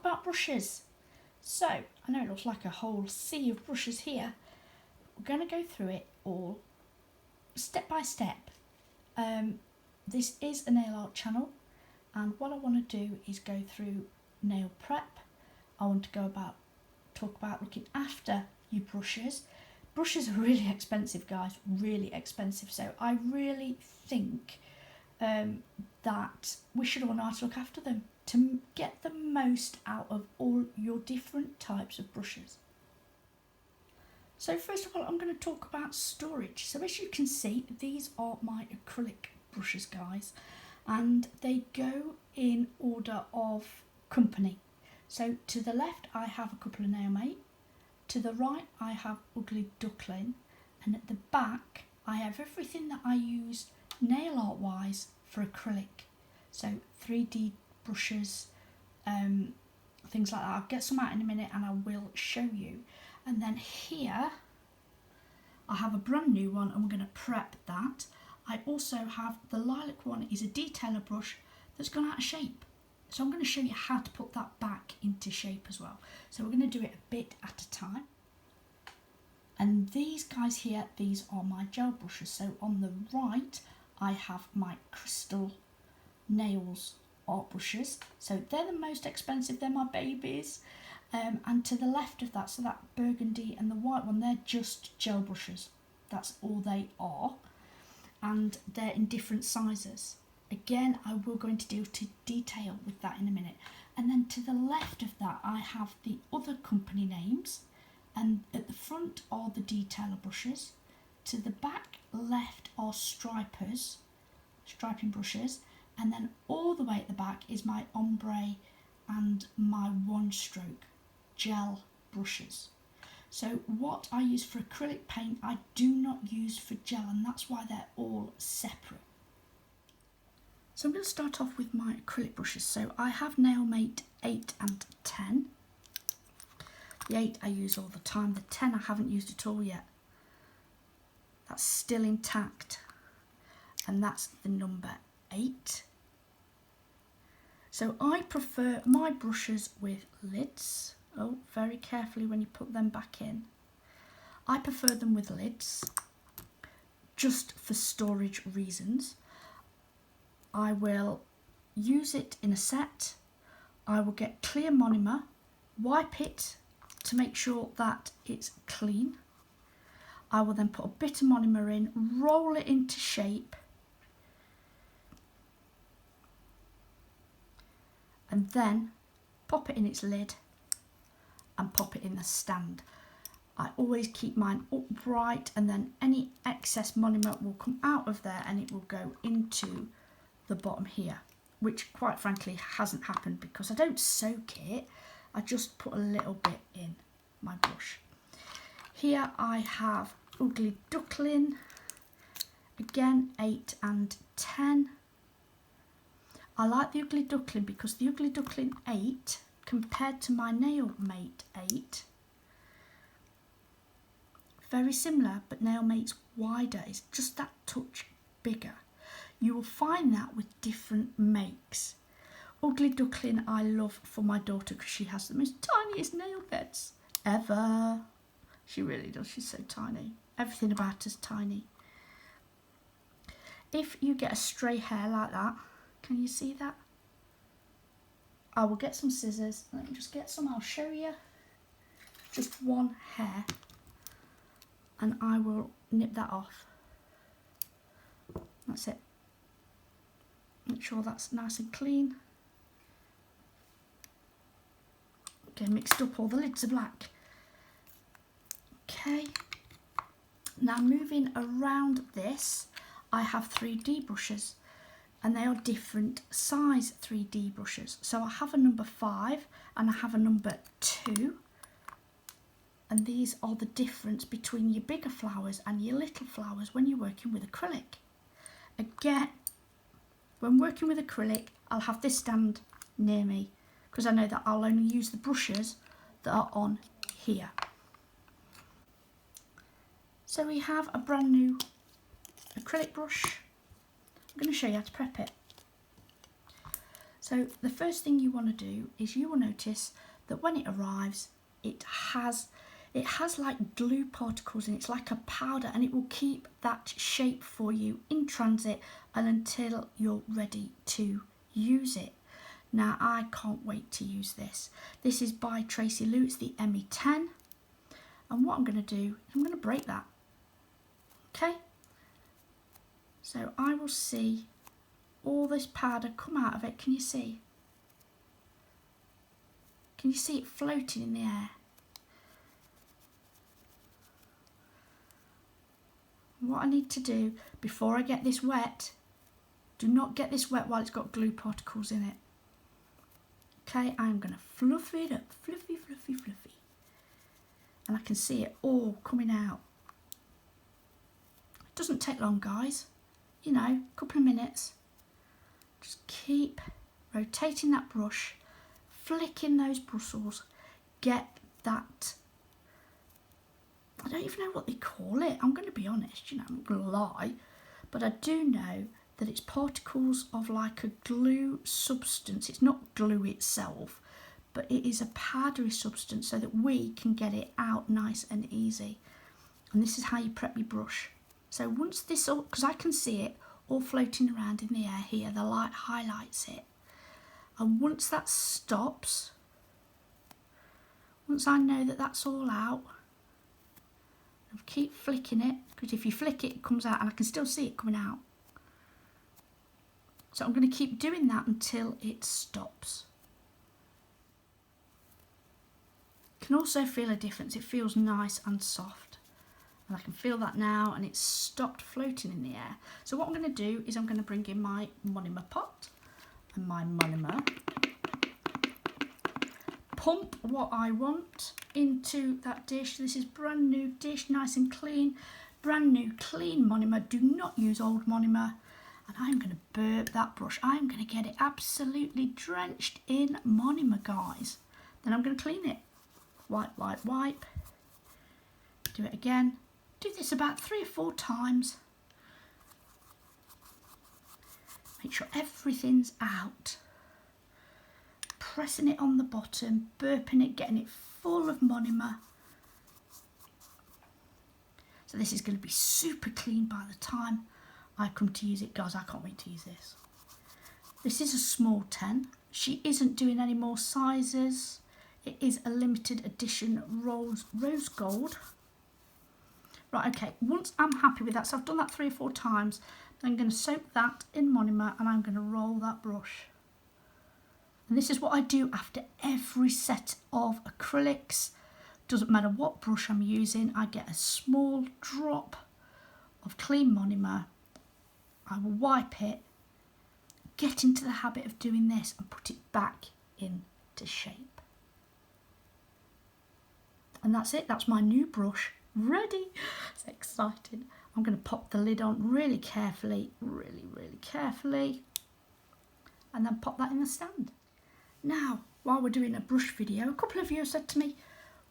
about brushes. So, I know it looks like a whole sea of brushes here. We're going to go through it all step by step. This is a nail art channel, and what I want to do is go through nail prep. I want to talk about looking after your brushes. Brushes are really expensive, guys, really expensive. So I really think that we should all know how to look after them to get the most out of all your different types of brushes. So first of all, I'm going to talk about storage. So as you can see, these are my acrylic brushes, guys, and they go in order of company. So to the left I have a couple of Nailmate, to the right I have Ugly Duckling, and at the back I have everything that I use nail art wise for acrylic. So 3D brushes, things like that. I'll get some out in a minute and I will show you. And then here I have a brand new one and we're going to prep that. I also have the lilac one, is a detailer brush that's gone out of shape. So I'm going to show you how to put that back into shape as well. So we're going to do it a bit at a time. And these guys here, these are my gel brushes. So on the right I have my crystal nails art brushes. So they're the most expensive, they're my babies. And to the left of that, so that burgundy and the white one, they're just gel brushes. That's all they are. And they're in different sizes. Again, I will go into detail with that in a minute. And then to the left of that, I have the other company names. And at the front are the detailer brushes. To the back left are striping brushes. And then all the way at the back is my ombre and my one stroke gel brushes. So what I use for acrylic paint, I do not use for gel, and that's why they're all separate. So I'm going to start off with my acrylic brushes. So I have Nailmate 8 and 10. The 8 I use all the time, the 10 I haven't used at all yet. That's still intact, and that's the number 8. So I prefer my brushes with lids. Oh, very carefully when you put them back in. I prefer them with lids, just for storage reasons. I will use it in a set. I will get clear monomer, wipe it to make sure that it's clean. I will then put a bit of monomer in, roll it into shape, and then pop it in its lid and pop it in the stand. I always keep mine upright, and then any excess monomer will come out of there and it will go into the bottom here, which quite frankly hasn't happened because I don't soak it, I just put a little bit in my brush. Here I have Ugly Duckling, again 8 and 10. I like the Ugly Duckling because the Ugly Duckling 8 compared to my Nailmate 8, very similar, but Nailmate's wider, it's just that touch bigger. You will find that with different makes. Ugly Duckling I love for my daughter because she has the most tiniest nail beds ever. She really does, she's so tiny. Everything about her's tiny. If you get a stray hair like that, can you see that? I will get some scissors. Let me just get some, I'll show you. Just one hair. And I will nip that off. That's it. Make sure that's nice and clean. Okay, mixed up, all the lids are black. Okay. Now moving around this, I have 3D brushes. And they are different size 3D brushes. So I have a number 5 and I have a number 2. And these are the difference between your bigger flowers and your little flowers when you're working with acrylic. Again, when working with acrylic, I'll have this stand near me because I know that I'll only use the brushes that are on here. So we have a brand new acrylic brush. I'm going to show you how to prep it. So the first thing you want to do is you will notice that when it arrives, it has like glue particles in it. It's like a powder, and it will keep that shape for you in transit and until you're ready to use it. Now I can't wait to use this. This is by Tracy Lou, it's the ME10. And what I'm going to do, I'm going to break that. Okay? So I will see all this powder come out of it. Can you see? Can you see it floating in the air? What I need to do before I get this wet, do not get this wet while it's got glue particles in it. Okay, I'm going to fluff it up, fluffy, fluffy, fluffy. And I can see it all coming out. It doesn't take long, guys. You know, a couple of minutes. Just keep rotating that brush, flicking those bristles, get that, I don't even know what they call it, I'm going to be honest, you know, I'm not going to lie, but I do know that it's particles of like a glue substance. It's not glue itself, but it is a powdery substance so that we can get it out nice and easy. And this is how you prep your brush. So once this all, because I can see it all floating around in the air here, the light highlights it. And once that stops, once I know that that's all out, I'll keep flicking it, because if you flick it, it comes out, and I can still see it coming out. So I'm going to keep doing that until it stops. You can also feel a difference. It feels nice and soft. And I can feel that now, and it's stopped floating in the air. So what I'm going to do is I'm going to bring in my monomer pot and my monomer. Pump what I want into that dish. This is brand new dish, nice and clean. Brand new clean monomer. Do not use old monomer. And I'm going to burp that brush. I'm going to get it absolutely drenched in monomer, guys. Then I'm going to clean it. Wipe, wipe, wipe. Do it again. Do this about 3 or 4 times. Make sure everything's out. Pressing it on the bottom, burping it, getting it full of monomer. So this is going to be super clean by the time I come to use it. Guys, I can't wait to use this. This is a small 10. She isn't doing any more sizes. It is a limited edition rose gold. Right, okay, once I'm happy with that, so I've done that 3 or 4 times, I'm going to soak that in monomer and I'm going to roll that brush. And this is what I do after every set of acrylics. Doesn't matter what brush I'm using, I get a small drop of clean monomer. I will wipe it, get into the habit of doing this and put it back into shape. And that's it, that's my new brush ready. It's exciting. I'm going to pop the lid on really carefully, really carefully, and then pop that in the stand. Now, while we're doing a brush video, a couple of you have said to me,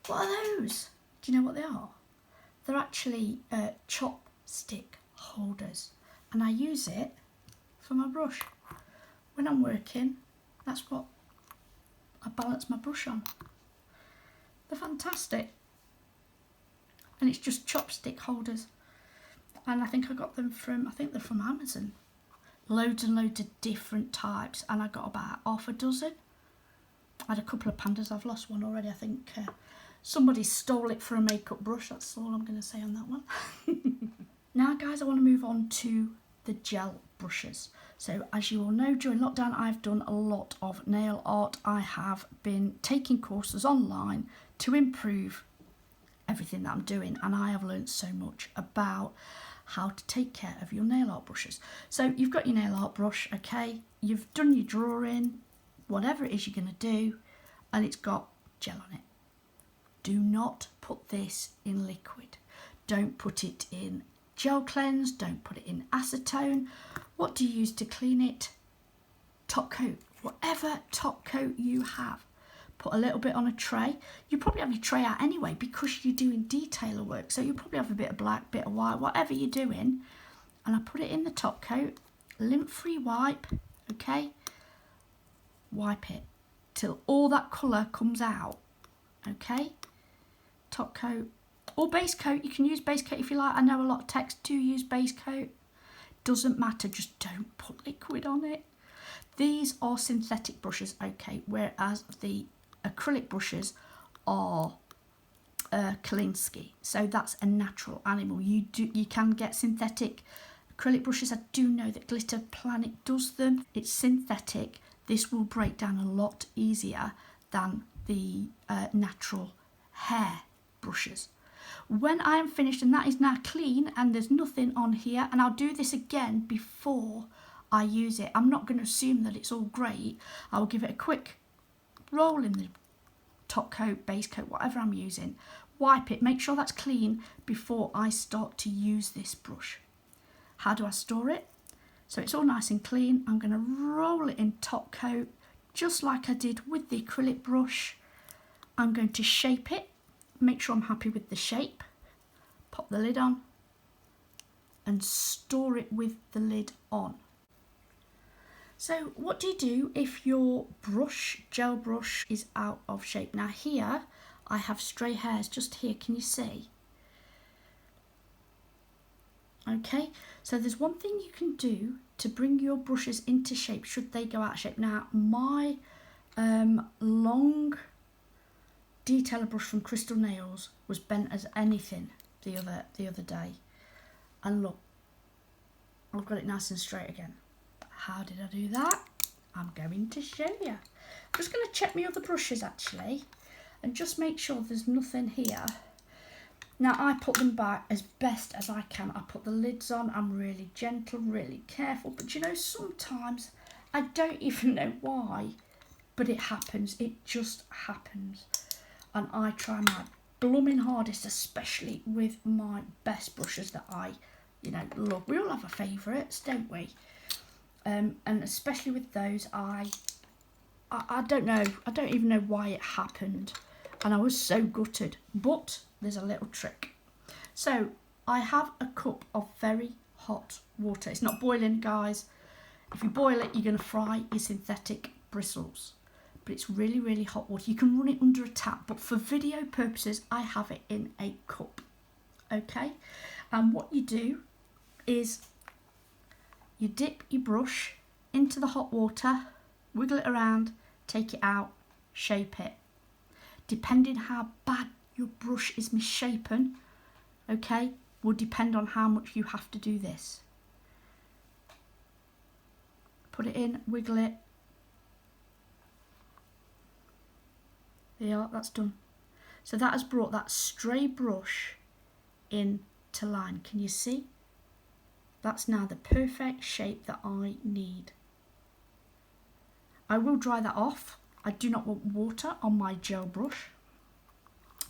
what are those? Do you know what they are? They're actually chopstick holders, and I use it for my brush. When I'm working, that's what I balance my brush on. They're fantastic. And it's just chopstick holders. And I think I got them from, I think they're from Amazon. Loads and loads of different types, and I got about half a dozen. I had a couple of pandas, I've lost one already. I think somebody stole it for a makeup brush, that's all I'm going to say on that one. Now guys, I want to move on to the gel brushes. So as you all know, during lockdown I've done a lot of nail art. I have been taking courses online to improve everything that I'm doing, and I have learned so much about how to take care of your nail art brushes. So you've got your nail art brush, okay, you've done your drawing, whatever it is you're going to do, and it's got gel on it. Do not put this in liquid. Don't put it in gel cleanse, don't put it in acetone. What do you use to clean it? Top coat, whatever top coat you have. Put a little bit on a tray. You probably have your tray out anyway because you're doing detailer work. So you probably have a bit of black, bit of white, whatever you're doing. And I put it in the top coat, lint-free wipe, okay? wipe it till all that colour comes out. Okay, top coat or base coat. You can use base coat if you like. I know a lot of texts do use base coat. Doesn't matter, just don't put liquid on it. These are synthetic brushes, okay, whereas the acrylic brushes are Kalinsky, so that's a natural animal. You can get synthetic acrylic brushes. I do know that Glitter Planet does them. It's synthetic. This will break down a lot easier than the natural hair brushes. When I am finished, and that is now clean and there's nothing on here, and I'll do this again before I use it. I'm not going to assume that it's all great. I'll give it a quick roll in the top coat, base coat, whatever I'm using. Wipe it, make sure that's clean before I start to use this brush. How do I store it? So it's all nice and clean. I'm going to roll it in top coat just like I did with the acrylic brush. I'm going to shape it, make sure I'm happy with the shape, pop the lid on and store it with the lid on. So what do you do if your brush, gel brush, is out of shape? Now here I have stray hairs just here, can you see? Okay, so there's one thing you can do to bring your brushes into shape should they go out of shape. Now my long detailer brush from Crystal Nails was bent as anything the other day, and look, I've got it nice and straight again. How did I do that? I'm going to show you. I'm just going to check my other brushes actually and just make sure there's nothing here. Now I put them back as best as I can. I put the lids on. I'm really gentle, really careful, but you know, sometimes I don't even know why, but it happens. It just happens. And I try my blooming hardest, especially with my best brushes that I, you know, love. We all have our favourites, don't we? And especially with those, I don't know. I don't even know why it happened. And I was so gutted. But there's a little trick. So I have a cup of very hot water. It's not boiling, guys. If you boil it, you're going to fry your synthetic bristles. But it's really, really hot water. You can run it under a tap. But for video purposes, I have it in a cup. Okay? And what you do is you dip your brush into the hot water, wiggle it around, take it out, shape it. Depending how bad your brush is misshapen, okay, will depend on how much you have to do this. Put it in, wiggle it. There you are, that's done. So that has brought that stray brush into line. Can you see? That's now the perfect shape that I need. I will dry that off. I do not want water on my gel brush.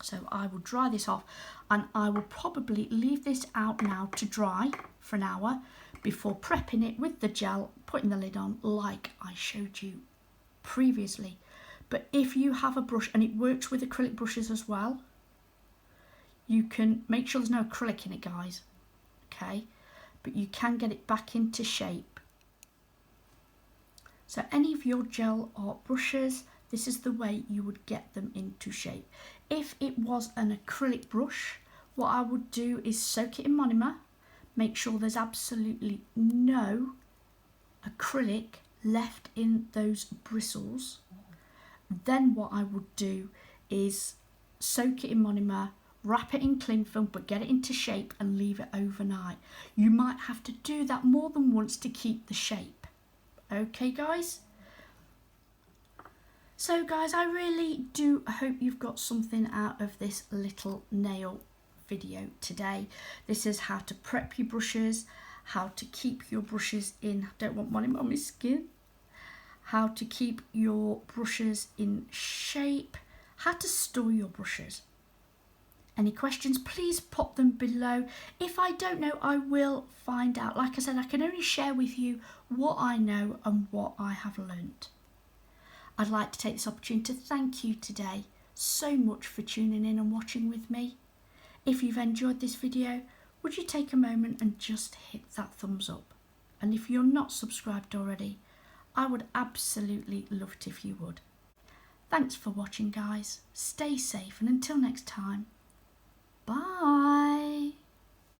So I will dry this off, and I will probably leave this out now to dry for an hour before prepping it with the gel, putting the lid on like I showed you previously. But if you have a brush, and it works with acrylic brushes as well, you can make sure there's no acrylic in it, guys. Okay? But you can get it back into shape. So any of your gel art brushes, this is the way you would get them into shape. If it was an acrylic brush, what I would do is soak it in monomer, make sure there's absolutely no acrylic left in those bristles. Then what I would do is soak it in monomer, wrap it in cling film, but get it into shape and leave it overnight. You might have to do that more than once to keep the shape. Okay, guys? So, guys, I really do hope you've got something out of this little nail video today. This is how to prep your brushes, how to keep your brushes in, I don't want one on my skin, how to keep your brushes in shape, how to store your brushes. Any questions, please pop them below. If I don't know, I will find out. Like I said, I can only share with you what I know and what I have learnt. I'd like to take this opportunity to thank you today so much for tuning in and watching with me. If you've enjoyed this video, would you take a moment and just hit that thumbs up? And if you're not subscribed already, I would absolutely love it if you would. Thanks for watching, guys. Stay safe, and until next time, bye.